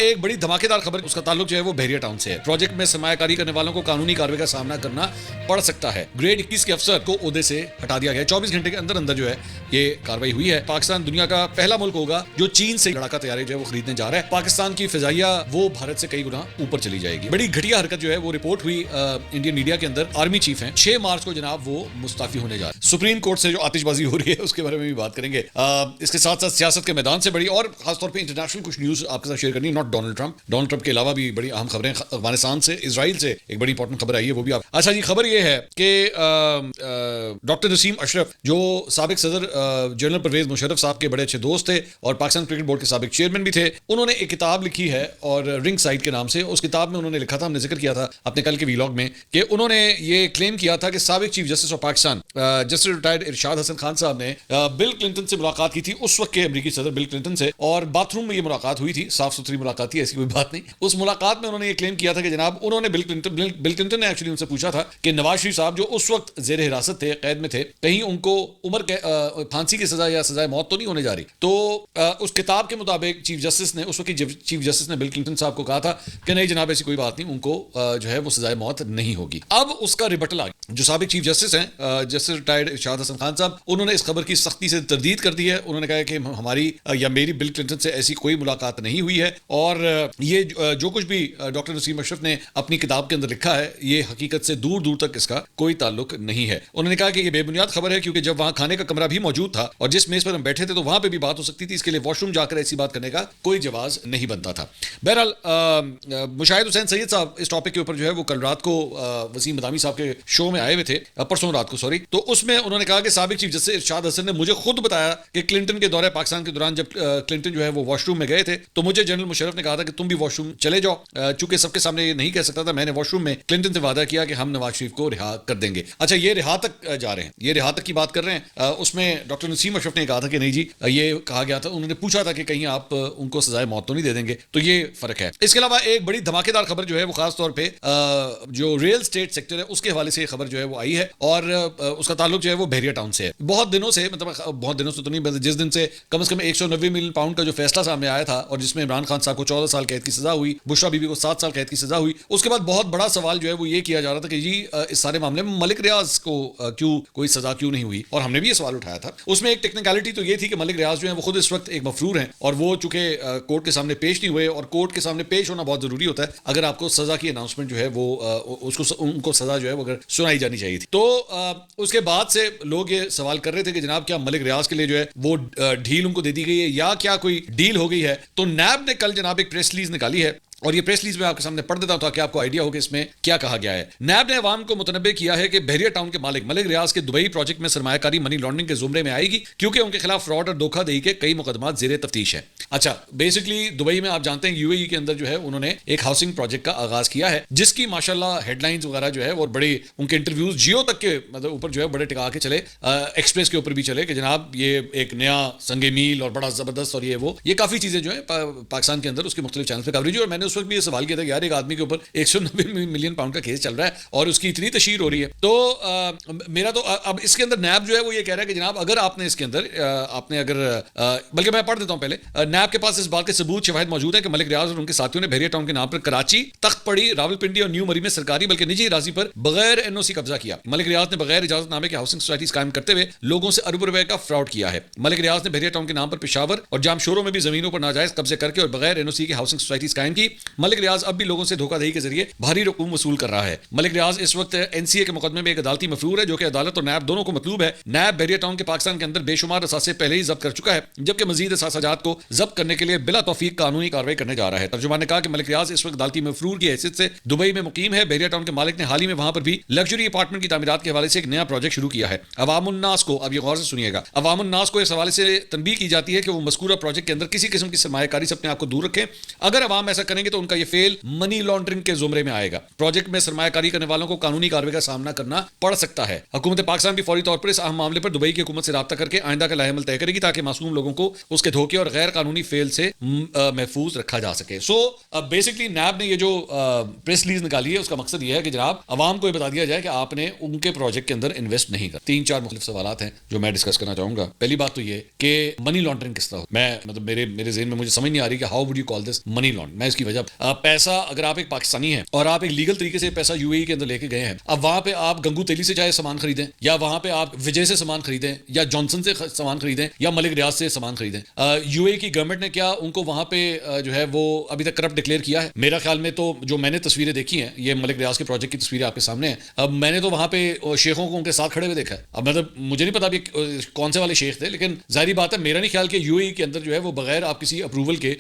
ایک بڑی دھماکےدار خبر، اس کا تعلق جو ہے وہ بحریہ ٹاؤن سے ہے۔ پروجیکٹ میں سرمایہ کاری کرنے والوں کو قانونی کارروائی کا سامنا کرنا پڑ سکتا ہے۔ گریڈ 21 کے افسر کو عہدے سے ہٹا دیا گیا۔ 24 گھنٹے کے اندر جو ہے یہ کارروائی ہوئی ہے۔ پاکستان دنیا کا پہلا ملک ہوگا جو چین سے لڑاکا طیارے جو ہے وہ خریدنے جا رہا ہے۔ پاکستان کی فضائیہ وہ بھارت سے کئی گنا اوپر چلی جائے گی۔ بڑی گھٹیا حرکت جو ہے وہ رپورٹ ہوئی انڈین میڈیا کے اندر۔ آرمی چیف ہیں 6 مارچ کو جناب وہ مستعفی ہونے جا رہے ہیں۔ سپریم کورٹ سے جو آتش بازی ہو رہی ہے اس کے بارے میں بھی بات کریں گے۔ اس کے ساتھ ساتھ سیاست کے میدان سے بڑی اور خاص طور پہ انٹرنیشنل کچھ نیوز آپ کے ساتھ شیئر کرنی ہے۔ ناٹ ڈونلڈ ٹرمپ کے علاوہ بھی بڑی اہم خبریں افغانستان سے، اسرائیل سے ایک بڑی امپورٹنٹ خبر آئی ہے، وہ بھی آپ۔ اچھا جی، خبر یہ ہے کہ ڈاکٹر نسیم اشرف جو سابق صدر جنرل پرویز مشرف صاحب کے بڑے اچھے دوست تھے اور پاکستان کرکٹ بورڈ کے سابق چیئرمین بھی تھے، انہوں نے ایک کتاب لکھی ہے اور رنگ سائٹ کے نام سے۔ اس کتاب میں انہوں نے لکھا تھا، ہم نے ذکر کیا تھا اپنے کل کے ویلاگ میں، کہ انہوں نے یہ کلیم کیا تھا کہ سابق chief justice of Pakistan justice retired Arshad Hassan Khan صاحب نے بل کلنٹن سے ملاقات کی تھی، اس وقت کے امریکی صدر بل کلنٹن سے، اور باتھ روم میں یہ ملاقات ہوئی تھی، صاف ستھری ملاقات تھی، ایسی کوئی بات نہیں۔ اس ملاقات میں انہوں نے یہ کلیم کیا تھا کہ جناب انہوں نے بل کلنٹن نے ایکچولی ان سے پوچھا تھا کہ نواز شریف صاحب جو اس وقت زیر حراست تھے، قید میں تھے، کہیں ان کو عمر پھانسی کی سزا یا سزائے موت تو نہیں ہونے جا رہی؟ تو اس کتاب کے مطابق چیف جسٹس نے، اس وقت کی چیف جسٹس نے بل کلنٹن صاحب کو کہا تھا کہ نہیں جناب ایسی کوئی بات نہیں، ان کو جو ہے وہ سزائے موت نہیں ہوگی۔ اب اس کا ریبٹل آ گیا۔ جو سابق چیف جسٹس ہیں جسٹس ریٹائرڈ ارشاد حسن خان صاحب، انہوں نے اس خبر کی سختی سے تردید کر دی ہے۔ انہوں نے کہا کہ ہماری یا میری بل کلنٹن سے ایسی کوئی ملاقات نہیں ہوئی ہے، اور یہ جو کچھ بھی ڈاکٹر نسیم اشرف نے اپنی کتاب کے اندر لکھا ہے یہ حقیقت سے دور دور تک اس کا کوئی تعلق نہیں ہے۔ انہوں نے کہا کہ یہ بے بنیاد خبر ہے، کیونکہ جب وہاں کھانے کا کمرہ بھی موجود تھا اور جس میز پر ہم بیٹھے تھے تو وہاں پہ بھی بات ہو سکتی تھی، اس کے لیے واش روم جا کر ایسی بات کرنے کا کوئی جواز نہیں بنتا تھا۔ بہرحال مشاہد حسین سید صاحب اس ٹاپک کے اوپر جو ہے وہ کل رات کو وسیم مدامی صاحب کے شو میں آئے ہوئے تھے، پرسوں رات کو سوری، تو اس میں انہوں نے کہا کہ سابق چیف جسٹس ارشاد حسن نے مجھے خود بتایا کہ کلنٹن کے دورہ پاکستان کے دوران جب کلنٹن جو ہے وہ واش روم میں گئے تھے تو مجھے جنرل مشرف نے کہا تھا کہ تم بھی واش روم چلے جاؤ، چونکہ سب کے سامنے یہ نہیں کہہ سکتا تھا، میں نے واش روم میں کلنٹن سے وعدہ کیا کہ ہم نواز شریف کو رہا کر دیں گے۔ اچھا، یہ رہا تک جا رہے ہیں، یہ رہا تک کی بات کر رہے ہیں۔ اس میں ڈاکٹر نسیم اشرف نے کہا تھا کہ نہیں جی، یہ کہا گیا تھا، انہوں نے پوچھا تھا کہ کہیں آپ ان کو سزائے موت تو نہیں دے دیں گے، تو یہ فرق ہے۔ اس کے علاوہ ایک بڑی دھماکےدار خبر جو ہے وہ خاص طور پہ جو ریل اسٹیٹ سیکٹر ہے اس کے حوالے سے یہ خبر جو ہے وہ آئی ہے، اور اس کا تعلق جو ہے وہ بحریہ ٹاؤن سے ہے۔ بہت دنوں سے، مطلب بہت دنوں سے تو نہیں، جس دن سے کم از کم 190 ملین پاؤنڈ کا جو فیصلہ سامنے آیا تھا اور جس میں عمران خان صاحب کو 14 سال قید کی سزا ہوئی، بشرا بی بی کو 7 سال قید کی سزا ہوئی، اس کے بعد بہت بڑا سوال جو ہے وہ یہ کیا جا رہا تھا کہ جی اس سارے معاملے میں ملک ریاض کو کیوں کوئی سزا کیوں نہیں ہوئی، اور ہم نے بھی یہ سوال اٹھایا تھا۔ اس میں ایک ٹیکنیکلٹی تو یہ تھی کہ ملک ریاض جو ہیں وہ خود اس وقت ایک مفرور ہیں، اور وہ چونکہ کورٹ کے سامنے پیش نہیں ہوئے، اور کورٹ کے سامنے پیش ہونا بہت ضروری ہوتا ہے اگر آپ کو سزا کی اناؤنسمنٹ جو ہے وہ ان کو سزا جو ہے وہ اگر سنائی جانی چاہیے تھی۔ تو اس کے بعد سے لوگ یہ سوال کر رہے تھے کہ جناب کیا ملک ریاض کے لیے جو ہے وہ ڈھیل ان کو دے دی گئی ہے یا کیا کوئی ڈیل ہو گئی ہے؟ تو نیب نے کل جناب ایک پریس ریلیز نکالی ہے، اور یہ پریس ریلیز میں آپ کے سامنے پڑھ دیتا ہوں تاکہ آپ کو آئیڈیا ہو کہ اس میں کیا کہا گیا ہے۔ نیب نے عوام کو متنبہ کیا ہے کہ بحریہ ٹاؤن کے مالک ملک ریاض کے دبئی پروجیکٹ میں سرمایہ کاری منی لانڈرنگ کے زمرے میں آئے گی، کیونکہ ان کے خلاف فراڈ اور دھوکہ دہی کے کئی مقدمات زیر تفتیش ہیں۔ اچھا، بیسکلی دبئی میں آپ جانتے ہیں UAE کے اندر جو ہے انہوں نے ایک ہاؤسنگ پروجیکٹ کا آغاز کیا ہے، جس کی ماشاءاللہ ہیڈ لائنز وغیرہ جو ہے اور بڑے ان کے انٹرویوز جیو تک کے مطلب اوپر جو ہے بڑے ٹکا کے چلے، ایکسپریس کے اوپر بھی چلے کہ جناب یہ ایک نیا سنگ میل اور بڑا زبردست، اور یہ کافی چیزیں جو ہیں پاکستان کے اندر اس کے مختلف چینل پہ کوریج ہوئی، اور میں نے اس وقت بھی یہ سوال کیا تھا یار ایک آدمی کے اوپر 190 ملین پاؤنڈ کا کیس چل رہا ہے اور اس کی اتنی تشہیر ہو رہی ہے۔ تو میرا تو اب اس کے اندر نیب جو ہے وہ یہ کہہ رہا ہے کہ جناب اگر آپ نے اس کے اندر آپ نے اگر بلکہ میں پڑھ دیتا ہوں پہلے، نیب کے پاس اس بات کے ثبوت شواہد موجود ہیں کہ ملک ریاض اور ان کے ساتھیوں نے بحریہ ٹاؤن کے نام پر کراچی، تخت پڑی، راولپنڈی اور نیو مری میں سرکاری بلکہ نجی اراضی پر بغیر NOC قبضہ کیا۔ ملک ریاض نے بغیر اجازت نامے کے ہاؤسنگ سوسائٹیز قائم کرتے ہوئے لوگوں سے اربوں روپے کا فراڈ کیا ہے۔ ملک ریاض نے بحریہ ٹاؤن کے نام پر پشاور اور جامشوروں میں بھی زمینوں پر ناجائز قبضے کر کے اور بغیر NOC کے ہاؤسنگ سوسائٹیز قائم کی۔ ملک ریاض اب بھی لوگوں سے دھوکہ دہی کے ذریعے بھاری رقوم وصول کر رہا ہے۔ ملک ریاض اس وقت NCA کے مقدمے میں ایک عدالتی مفرور ہے جو کہ عدالت اور نیب دونوں کو مطلوب ہے۔ نیب بحریہ ٹاؤن کے پاکستان کے اندر بے شمار اثاثے پہلے ہی ضبط کر چکا ہے، جبکہ مزید اثاثات کو ضبط کرنے کے لیے بلا توفیق قانونی کارروائی کرنے جا رہا ہے۔ ترجمان نے کہا کہ ملک ریاض اس وقت عدالتی مفرور کی حیثیت سے دبئی میں مقیم ہے۔ بحریہ ٹاؤن کے مالک نے حال ہی میں وہاں پر بھی لگژری اپارٹمنٹ کی تعمیرات کے حوالے سے ایک نیا پروجیکٹ شروع کیا ہے۔ عوام الناس کو، اب یہ غور سے سنیے گا، عوام الناس کو اس حوالے سے تنبیہ کی جاتی ہے کہ وہ مذکورہ پروجیکٹ کے اندر کسی قسم کی سرمایہ کاری سے اپنے آپ کو دور رکھیں۔ اگر عوام ایسا کریں گے گے تو ان کا یہ فیل منی لانڈرنگ کے زمرے میں آئے گا. پروجیکٹ میں سرمایہ کاری کرنے والوں کو قانونی کارروائی کا سامنا کرنا پڑ سکتا ہے. حکومت پاکستان بھی فوری طور پر اس اہم معاملے پر دبئی کی حکومت سے رابطہ کر کے آئندہ کا لائحہ عمل طے کرے گی تاکہ معصوم لوگوں کو اس کے دھوکے اور غیر قانونی فیل سے محفوظ رکھا جا سکے. سو بیسکلی نیب نے یہ جو پریس ریلیز نکالی ہے اس کا مقصد یہ ہے کہ جناب عوام کو یہ بتا دیا جائے کہ آپ نے ان کے پروجیکٹ کے اندر انویسٹ نہیں کر. 3-4 مختلف سوالات ہیں جو میں ڈسکس کرنا چاہوں گا. پہلی بات تو یہ کہ منی لانڈرنگ کس طرح میں مطلب میرے ذہن میں مجھے سمجھ نہیں آ رہی کہ how would you call this money laundering. میں اس کی وجہ پیسہ اگر آپ ایک پاکستانی ہیں اور آپ ایک لیگل طریقے سے پیسہ یو اے ای کے اندر لے کے گئے ہیں, اب وہاں پہ آپ گنگو تیلی سے چاہے سامان خریدیں یا وہاں پہ آپ وجے سے سامان خریدیں یا جانسن سے سامان خریدیں یا ملک ریاض سے سامان خریدیں, یو اے ای کی گورنمنٹ نے کیا ان کو وہاں پہ جو ہے وہ ابھی تک کرپٹ ڈکلیئر کیا ہے؟ میرا خیال میں تو جو میں نے تصویریں دیکھی ہیں, یہ ملک ریاض کے پروجیکٹ کی تصویریں آپ کے سامنے ہیں, اب میں نے تو وہاں پہ شیخوں کو ان کے ساتھ کھڑے ہوئے دیکھا ہے. اب مطلب مجھے نہیں پتا ابھی کون سے والے شیخ تھے, لیکن ظاہری بات ہے میرا نہیں خیال کہ یو اے ای کے اندر جو ہے وہ بغیر آپ کسی اپروول کے,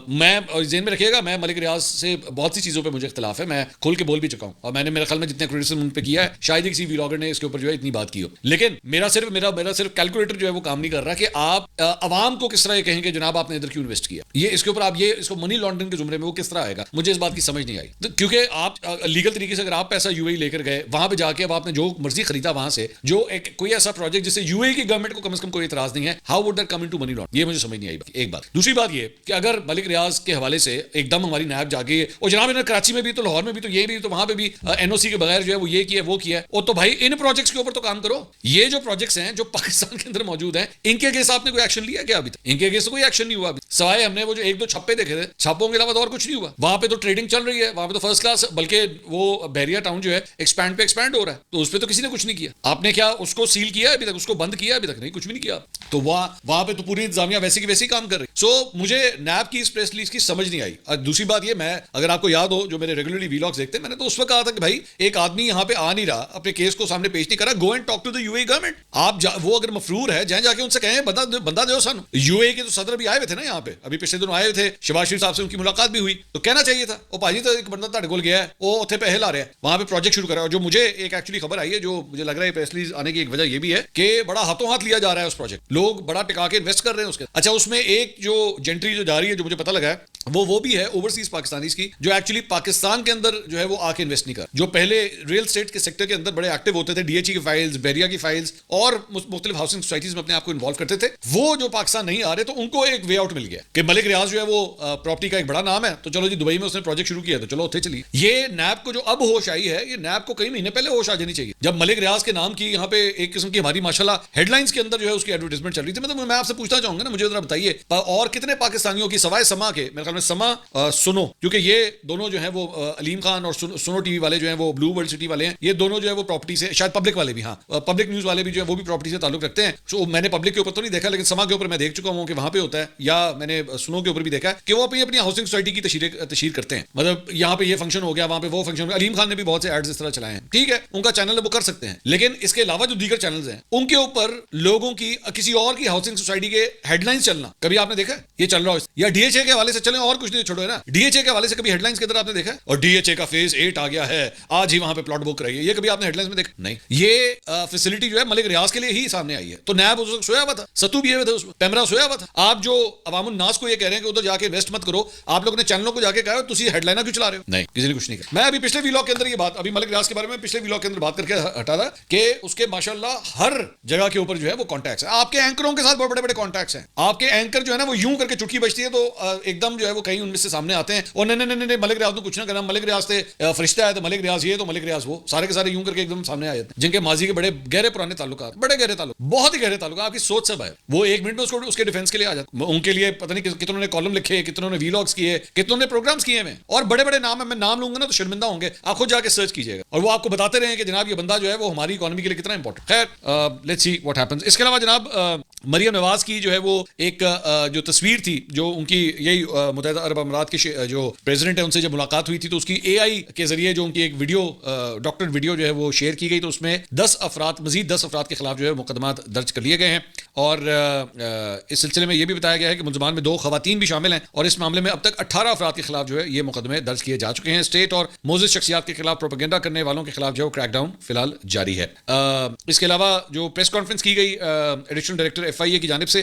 میں ذہن میں رکھیے گا میں ملک ریاض سے بہت سی چیزوں پہ مجھے اختلاف ہے, میں کھول کے بول بھی چکا ہوں اور میں نے میرے خیال میں جتنے کرٹیسزم ان پہ کیا ہے شاید ہی کسی ویلاگر نے اس کے اوپر جو ہے اتنی بات کی ہو, لیکن میرا صرف کیلکولیٹر جو ہے وہ کام نہیں کر رہا کہ آپ عوام کو کس طرح یہ کہیں کہ جناب آپ نے ادھر کیوں انویسٹ کیا, یہ اس کے اوپر آپ یہ اس کو منی لانڈرنگ کے زمرے میں وہ کس طرح آئے گا, مجھے اس بات کی سمجھ نہیں آئی. کیونکہ آپ لیگل طریقے سے اگر آپ پیسہ یو اے لے کر گئے وہاں پہ جا کے اب آپ نے جو مرضی خریدا وہاں سے, جو ایک کوئی ایسا پروجیکٹ جس سے یو اے کی گورنمنٹ کو کم از کم کوئی اعتراض نہیں ہے, how would that come into money laundering, یہ مجھے سمجھ نہیں آئی. ایک بات. دوسری بات یہ کہ اگر ملک ریاض کے حوالے سے ایک دم ہماری نیب جا کے اور جناب انہوں نے کراچی میں بھی تو لاہور میں بھی تو یہ بھی تو وہاں پہ بھی این او سی کے بغیر جو ہے وہ یہ کیا وہ کیا ہے, اور تو بھائی ان پروجیکٹس کے اوپر تو کام کرو. یہ جو پروجیکٹس ہیں جو پاکستان کے اندر موجود ہیں ان کے اگینسٹ آپ نے کوئی ایکشن لیا کیا؟ ابھی تک ان کے اگینسٹ کوئی ایکشن نہیں ہوا ابھی, سوائے ہم نے وہ جو 1-2 چھپے دیکھے تھے, چھاپوں کے علاوہ اور کچھ نہیں ہوا. وہاں پہ تو ٹریڈنگ چل رہی ہے, وہاں پہ تو فرسٹ کلاس, بلکہ وہ بحریہ ٹاؤن جو ہے ایکسپینڈ ہو رہا ہے, تو اس پہ تو کسی نے کچھ نہیں کیا. آپ نے کیا اس کو سیل کیا ابھی تک, اس کو بند کیا ابھی تک نہیں, کچھ بھی نہیں کیا. تو وہاں پہ تو پوری انتظامیہ ویسے کی ویسے کام کر رہی. سو مجھے نیب کی اس پریس ریلیز کی سمجھ نہیں آئی. اور دوسری بات یہ, میں اگر آپ کو یاد ہو جو میرے ریگولرلی ویلاگس دیکھتے ہیں, میں نے تو اس وقت کہا تھا کہ بھائی ایک آدمی یہاں پہ آ نہیں رہا, اپنے کیس کو سامنے پیش نہیں کر رہا, go and talk to the U A government. آپ وہ اگر مفرور ہے جہاں جا کے ان سے کہیں بندہ دو سانو. یو اے کے تو صدر بھی آئے ہوئے تھے نا یہاں پہ, ابھی پچھلے دنوں آئے ہوئے تھے, شہباز شریف صاحب سے ان کی ملاقات بھی ہوئی, تو کہنا چاہیے تھا او بھاجی تو ایک بندہ تہاڈے کول گیا ہے, وہ اوتھے پیسے لا رہا ہے, وہاں پہ پروجیکٹ شروع کر رہا ہے. اور جو مجھے ایک ایکچولی خبر آئی ہے, جو مجھے لگ رہا ہے پریس ریلیز آنے کی ایک وجہ یہ بھی ہے کہ بڑا ہاتھوں ہاتھ لیا جا رہا ہے اس پروجیکٹ, لوگ بڑا ٹکا کے انویسٹ کر رہے ہیں اس کے. اچھا اس میں ایک جو جنٹری جو جا رہی ہے جو مجھے پتہ لگا ہے وہ بھی ہے اوورسیز پاکستانیز کی, جو ایکچولی پاکستان کے اندر جو ہے وہ آ کے انویسٹ نہیں کر, جو پہلے ریل اسٹیٹ کے سیکٹر کے اندر بڑے ایکٹیو ہوتے تھے, ڈی ایچ ای کی فائلز, بحریہ کی فائلز اور مختلف ہاؤسنگ سوسائٹیز میں اپنے آپ کو انوالو کرتے تھے, وہ جو پاکستان نہیں آ رہے تو ان کو ایک وے آؤٹ مل گیا کہ ملک ریاض جو ہے وہ پراپرٹی کا ایک بڑا نام ہے, تو چلو جی دبئی میں اس نے پروجیکٹ شروع کیا تو چلو اتنے چلیے. یہ نیب کو جو اب ہوش آئی ہے, یہ نیب کو کئی مہینے پہلے ہوش آ جانی چاہیے, جب ملک ریاض کے نام کی یہاں پہ ایک قسم کی ہماری ماشاءاللہ ہیڈ لائنز کے اندر جو ہے اس کی ایڈورٹائزمنٹ چل رہی تھی. مطلب میں آپ سے پوچھنا چاہوں گا نا, مجھے ذرا بتائیے اور کتنے پاکستانیوں کی سوائے سما کے, میرے خیال میں سما سنو, کیونکہ یہ دونوں جو ہیں وہ علیم خان اور سنو ٹی وی والے جو ہیں وہ بلو ورلڈ سٹی والے ہیں, یہ دونوں جو ہے وہ پراپرٹی سے, شاید پبلک والے بھی, ہاں پبلک نیوز والے بھی جو ہے وہ بھی پراپرٹی سے تعلق رکھتے ہیں. سو میں نے پبلک کے اوپر تو نہیں دیکھا, لیکن سما کے اوپر میں دیکھ چکا ہوں کہ وہاں پہ ہوتا ہے, یا میں نے سنو کے اوپر بھی دیکھا ہے کہ وہ اپنی ہاؤسنگ سوسائٹی کی تشہیر کرتے ہیں. مطلب یہاں پہ یہ فنکشن ہو گیا, وہاں پہ وہ فنکشن ہو گیا. علیم خان نے بھی بہت سے ایڈز اس طرح چلائے ہیں, ٹھیک ہے ان کا چینل ہے وہ کر سکتے ہیں, لیکن اس کے علاوہ جو دیگر چینلز ہیں ان کے اوپر لوگوں کی کسی اور کی ہاؤسنگ سوسائٹی کے ہیڈ لائنز چلنا کبھی آپ نے دیکھا ہے؟ یہ چل رہا ہو یا ڈی ایچ اے کے حوالے سے چلیں, اور کچھ نہیں چھوڑو ہے نا, ڈی ایچ اے کے حوالے سے کبھی ہیڈ لائنز کے اندر آپ نے دیکھا ہے؟ اور ڈی ایچ اے کا فیز 8 آ گیا ہے, آج ہی وہاں پہ پلاٹ بک رہی ہے, یہ کبھی آپ نے ہیڈ لائنز میں دیکھا نہیں. یہ فیسلٹی جو ہے ملک ریاض کے لیے ہی سامنے آئی ہے, تو نیب اس وقت سویا ہوا تھا, ستو بھی ہوئے تھے اس میں, پیمرا سویا ہوا تھا. آپ جو عوام الناس کو یہ کہہ رہے ہیں کہ ادھر جا کے انویسٹ مت کرو, آپ لوگوں نے چینلوں کو جا کے کہا تسی ہیڈ لائنر کیوں چلا رہے ہو؟ نہیں, کسی نے کچھ نہیں کہا. میں ابھی پچھلے ویلاگ کے اندر یہ بات, ابھی ملک ریاض کے بارے میں پچھلے ویلاگ کے اندر بات کر کے ہٹا تھا کہ اس کے ماشاءاللہ ہر جگہ کے اوپر جو ہے وہ کانٹیکٹس ہیں, آپ کے اینکروں کے ساتھ بہت بڑے بڑے کانٹیکٹس ہیں. آپ کے اینکر جو ہے نا وہ یوں کر کے چٹکی بجتی ہے تو ایک دم جو ہے وہ کہیں ان میں سے سامنے آتے ہیں, اور نہیں ملک ریاض نے کچھ نہ کرنا, ملک ریاض سے فرشتہ ہے تو ملک ریاض یہ تو ملک ریاض وہ, سارے کے سارے یوں کر کے ایک دم سامنے آ جاتے ہیں, جن کے ماضی کے بڑے گہرے پرانے تعلقات, بڑے گہرے تعلق, بہت ہی گہرے تعلق, آپ کی سوچ سے باہر. وہ ایک منٹ میں اس کے ڈیفینس کے لیے آ جاتے ہیں, ان کے لیے پتہ نہیں کتنوں نے کالم لکھے, کتنوں نے ویلاگس کیے, کتنوں نے پروگرامز کیے ہیں, اور بڑے بڑے نام ہیں, میں نام لوں گا نا تو شرمندہ ہوں گے, آپ خود جا کے سرچ کیجیے گا, اور وہ آپ کو بتاتے رہے کہ جناب یہ بندہ جو ہے وہ ہماری اکانومی کے لیے کتنا امپورٹنٹ. خیر لیٹس سی واٹ ہیپنس. اس کے علاوہ جناب مریم نواز کی جو ہے وہ ایک جو تصویر تھی, جو ان کی یہی متحدہ عرب امارات کے جو پریزیڈنٹ ہے ان سے جب ملاقات ہوئی تھی تو اس کی اے آئی کے ذریعے جو ان کی ایک ویڈیو ڈاکٹر ویڈیو جو ہے وہ شیئر کی گئی, تو اس میں مزید 10 افراد کے خلاف جو ہے مقدمات درج کر لیے گئے ہیں, اور اس سلسلے میں یہ بھی بتایا گیا ہے کہ ملزمان میں 2 خواتین بھی شامل ہیں, اور اس معاملے میں اب تک 18 افراد کے خلاف جو ہے یہ مقدمے درج کیے جا چکے ہیں. اسٹیٹ اور معزز شخصیات کے خلاف پروپیگنڈا کرنے والوں کے خلاف جو ہے کریک ڈاؤن فی الحال جاری ہے. اس کے علاوہ جو پریس کانفرنس کی گئی ایڈیشنل ڈائریکٹر FIA کی جانب سے,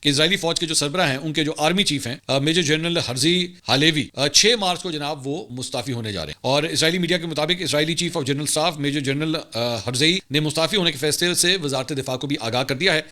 کہ اسرائیلی فوج کے جو سربراہ ہیں، ان کے جو آرمی چیف ہیں میجر جنرل ہرزی ہالیوی 6 مارچ کو جناب وہ مستعفی ہونے جا رہے ہیں. اور اسرائیلی میڈیا کے مطابق اسرائیلی chief of general staff major general Herzi نے مستعفی ہونے کے فیصلے سے وزارت دفاع کو بھی آگاہ کر دیا ہے.